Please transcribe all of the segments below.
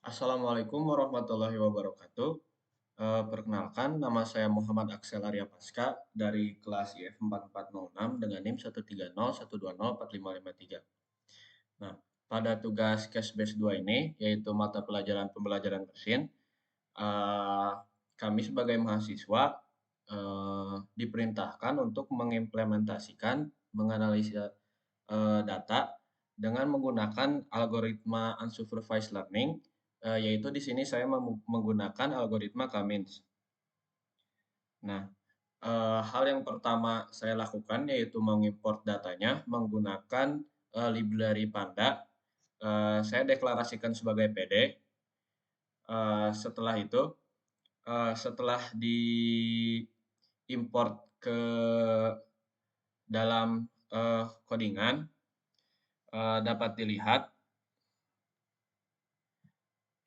Assalamualaikum warahmatullahi wabarakatuh. Perkenalkan, nama saya Muhammad Aksel Arya Paska dari kelas IF 4406 dengan NIM 13012045553. Nah, pada tugas Case Base 2 ini, yaitu mata pelajaran pembelajaran mesin, eh, kami sebagai mahasiswa diperintahkan untuk mengimplementasikan, menganalisa data dengan menggunakan algoritma unsupervised learning, yaitu di sini saya menggunakan algoritma K-means. Nah, hal yang pertama saya lakukan yaitu mengimport datanya menggunakan library Panda. Saya deklarasikan sebagai PD. Setelah itu, setelah diimport ke dalam codingan, dapat dilihat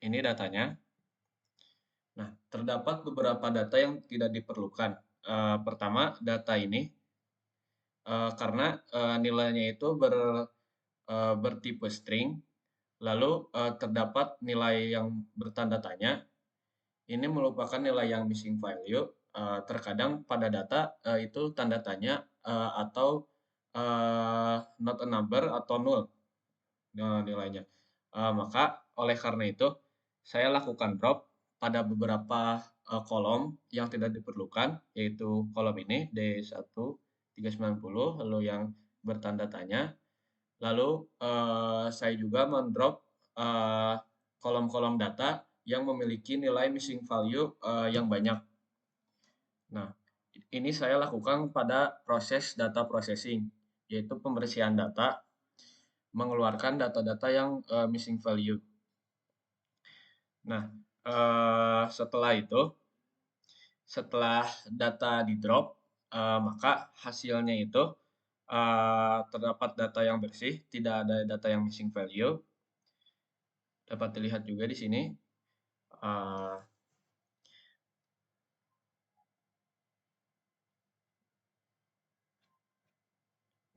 ini datanya. Nah, terdapat beberapa data yang tidak diperlukan. Pertama, data ini karena nilainya itu bertipe string, lalu terdapat nilai yang bertanda tanya. Ini merupakan nilai yang missing value. Terkadang pada data itu tanda tanya atau not a number atau null nilainya. Maka oleh karena itu saya lakukan drop pada beberapa kolom yang tidak diperlukan, yaitu kolom ini D1 390, lalu yang bertanda tanya. Lalu saya juga mendrop kolom-kolom data yang memiliki nilai missing value yang banyak. Nah, ini saya lakukan pada proses data processing, yaitu pembersihan data, mengeluarkan data-data yang missing value. Nah, setelah itu, setelah data di drop, maka hasilnya itu terdapat data yang bersih, tidak ada data yang missing value. Dapat dilihat juga di sini. Uh,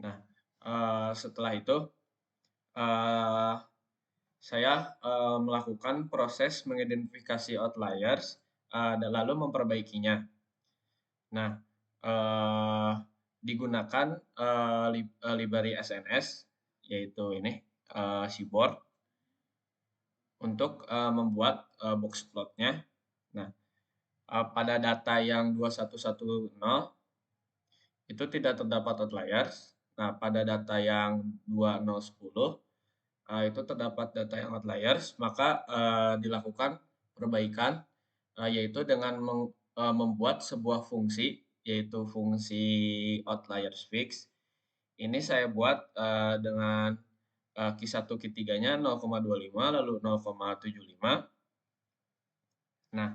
nah, setelah itu uh, saya melakukan proses mengidentifikasi outliers dan lalu memperbaikinya. Nah, eh, digunakan library SNS, yaitu ini Seaboard, untuk membuat box plotnya. Nah, pada data yang 2110 itu tidak terdapat outliers. Nah, pada data yang 2010 itu terdapat data yang outliers, maka dilakukan perbaikan, yaitu dengan membuat sebuah fungsi, yaitu fungsi outliers fix. Ini saya buat dengan Q1 Q3-nya 0,25 lalu 0,75. Nah,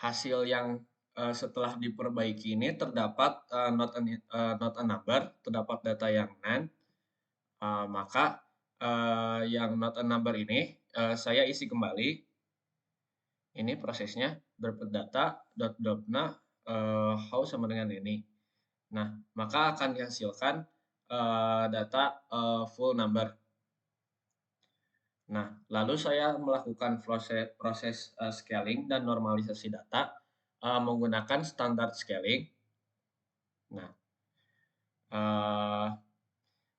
hasil yang setelah diperbaiki ini terdapat not a number, terdapat data yang non. Maka yang not a number ini saya isi kembali. Ini prosesnya drop data dot dropna how sama dengan ini. Nah, maka akan dihasilkan data full number. Nah, lalu saya melakukan proses scaling dan normalisasi data menggunakan standard scaling. Nah,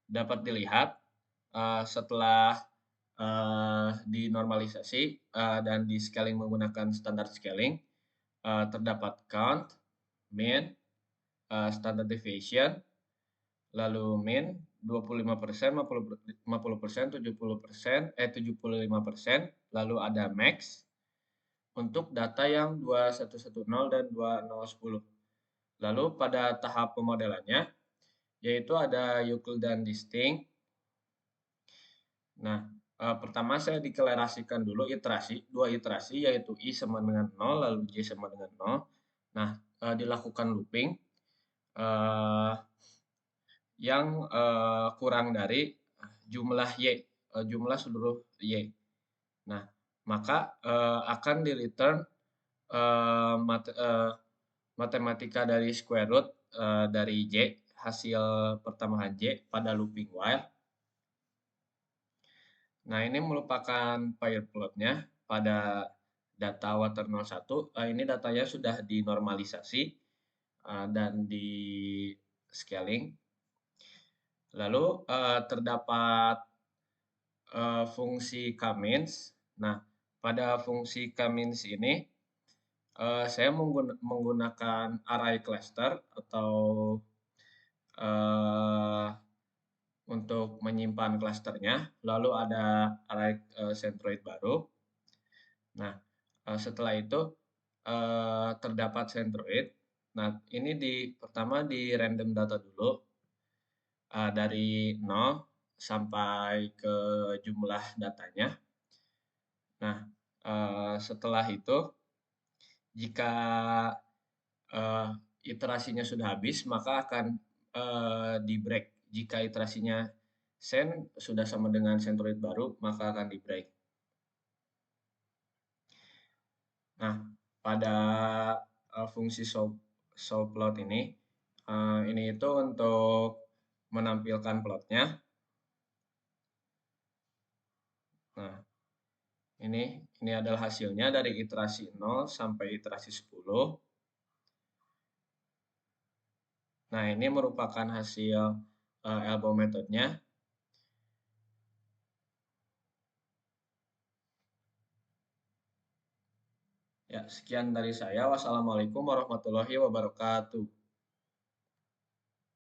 dapat dilihat setelah dinormalisasi dan di scaling menggunakan standard scaling, terdapat count, mean, standard deviation, lalu mean 25%, 50%, 70%, 75%, lalu ada max untuk data yang 2110 dan 2010. Lalu pada tahap pemodelannya, yaitu ada Euclidean distinct. Nah, pertama saya deklarasikan dulu dua iterasi, yaitu I sama dengan 0, lalu J sama dengan 0. Nah, dilakukan looping yang kurang dari jumlah Y, jumlah seluruh Y. Nah, maka akan di-return matematika dari square root dari J, hasil pertambahan J pada looping while. Nah, ini merupakan pair plotnya. pada data Water 01, ini datanya sudah dinormalisasi dan di-scaling. Lalu terdapat fungsi K-means. Nah, pada fungsi K-means ini saya menggunakan array cluster atau eh, untuk menyimpan klasternya. Lalu ada array centroid baru. Nah, setelah itu terdapat centroid. Nah, ini pertama di random data dulu dari 0 sampai ke jumlah datanya. Nah, setelah itu jika iterasinya sudah habis, maka akan di-break. Jika iterasinya send sudah sama dengan centroid baru, maka akan di-break. Nah, pada fungsi showPlot ini itu untuk menampilkan plotnya. Nah, ini adalah hasilnya dari iterasi 0 sampai iterasi 10. Nah, ini merupakan hasil elbow methodenya. Ya, sekian dari saya. Wassalamualaikum warahmatullahi wabarakatuh.